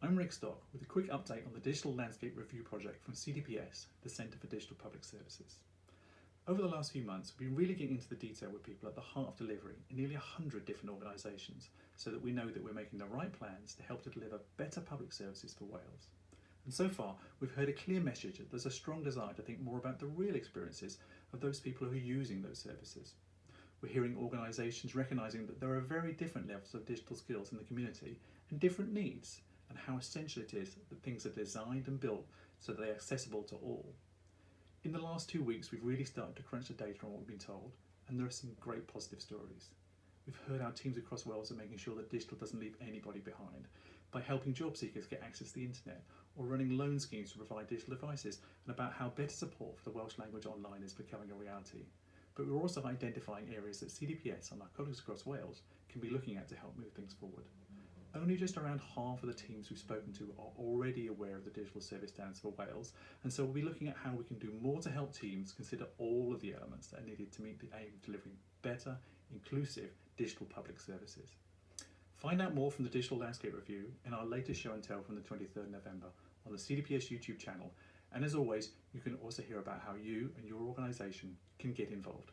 I'm Rick Stock with a quick update on the Digital Landscape Review project from CDPS, the Centre for Digital Public Services. Over the last few months, we've been really getting into the detail with people at the heart of delivery in nearly 100 different organisations so that we know that we're making the right plans to help to deliver better public services for Wales. And so far, we've heard a clear message that there's a strong desire to think more about the real experiences of those people who are using those services. We're hearing organisations recognising that there are very different levels of digital skills in the community and different needs, and how essential it is that things are designed and built so that they're accessible to all. In the last 2 weeks, we've really started to crunch the data on what we've been told, and there are some great positive stories. We've heard how teams across Wales are making sure that digital doesn't leave anybody behind by helping job seekers get access to the internet, or running loan schemes to provide digital devices, and about how better support for the Welsh language online is becoming a reality. But we're also identifying areas that CDPS and our colleagues across Wales can be looking at to help move things forward. Only just around half of the teams we've spoken to are already aware of the Digital Service Standards for Wales, and so we'll be looking at how we can do more to help teams consider all of the elements that are needed to meet the aim of delivering better, inclusive digital public services. Find out more from the Digital Landscape Review in our latest show and tell from the 23rd November on the CDPS YouTube channel, and as always, you can also hear about how you and your organisation can get involved.